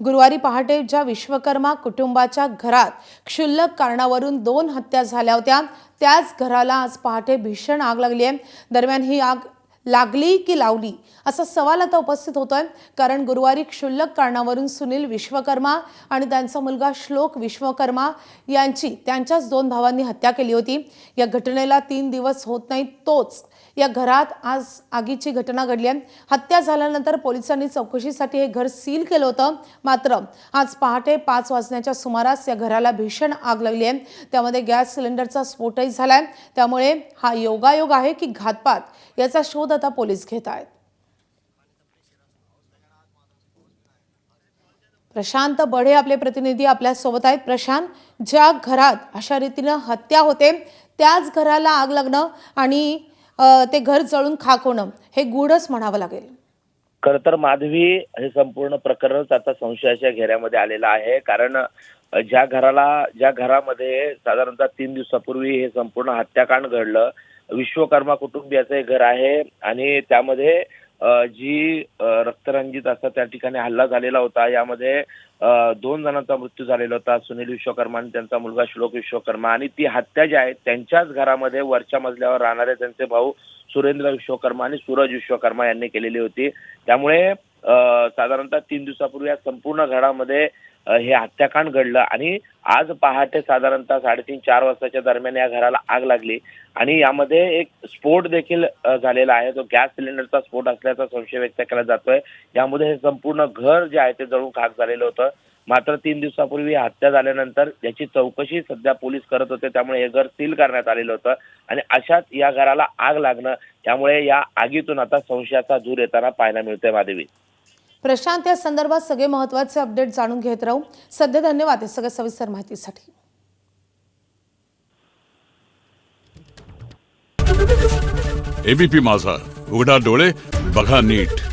गुरुवारी पहाटे ज्या विश्वकर्मा कुटुंबाच्या घरात क्षुल्लक कारणावरून 2 हत्या झाल्या होत्या, त्याच घराला आज पहाटे भीषण आग लागली आहे। दरम्यान ही आग लागली की लावली असा सवाल आता उपस्थित होतोय, कारण गुरुवारी क्षुल्लक कारणावरून सुनील विश्वकर्मा आणि त्यांचा मुलगा श्लोक विश्वकर्मा यांची त्यांच्याच 2 भावांनी हत्या केली होती। या घटनेला 3 दिवस होत नाही तोच या घरात आज आगीची घटना घडली आहे। हत्या झाल्यानंतर पोलिसांनी चौकशीसाठी हे घर सील केलं होतं, मात्र आज पहाटे 5 वाजण्याच्या सुमारास या घराला भीषण आग लागली आहे। त्यामध्ये गॅस सिलेंडरचा स्फोटही झालाय। त्यामुळे हा योगायोग आहे की घातपात याचा शोध आता पोलीस घेत आहेत। प्रशांत बढे आपले प्रतिनिधी आपल्या सोबत आहेत। प्रशांत, ज्या घरात अशा रीतीने हत्या होते त्याच घराला आग लागणं आणि ते घर जळून खाक होणं हे गूढच म्हणावं लागेल। खरं तर माधवी, हे संपूर्ण प्रकरणच आता संशयाच्या घेऱ्यामध्ये आलेलं आहे। कारण ज्या घरामध्ये साधारणतः 3 दिवसापूर्वी हे संपूर्ण हत्याकांड घडलं, विश्वकर्मा कुटुंबियाचं हे घर आहे आणि त्यामध्ये जी रक्तरंजित असा त्या ठिकाणी हल्ला झालेला होता। यामध्ये 2 जणांचा मृत्यू झालेला होता, सुनील विश्वकर्मा आणि त्यांचा मुलगा श्लोक विश्वकर्मा। आणि ती हत्या जी आहे त्यांच्याच घरामध्ये वरच्या मजल्यावर राहणारे त्यांचे भाऊ सुरेंद्र विश्वकर्मा आणि सूरज विश्वकर्मा यांनी केलेली होती। त्यामुळे साधारणतः 3 दिवसापूर्वी या संपूर्ण घरामध्ये हे हत्याकांड घडलं आणि आज पहाटे साधारणतः 3:30-4 वाजताच्या दरम्यान या घराला आग लागली आणि यामध्ये एक स्फोट देखील झालेला आहे। तो गॅस सिलेंडरचा स्फोट असल्याचा संशय व्यक्त केला जातोय। यामध्ये हे संपूर्ण घर जे आहे ते जळून खाक झालेलं होतं। मात्र 3 दिवसापूर्वी हत्या झाल्यानंतर याची चौकशी सध्या पोलीस करत होते, त्यामुळे हे घर सील करण्यात आलेलं होतं आणि अशात या घराला आग लागणं, त्यामुळे या आगीतून आता संशयाचा धूर येताना पाहायला मिळतोय। माधवी, प्रशांत, या संदर्भात सगळे महत्त्वाचे अपडेट जाणून घेत राहू। सध्या धन्यवाद या सगळ्या सविस्तर माहितीसाठी। एबीपी माझा, उघडा डोळे बघा नीट।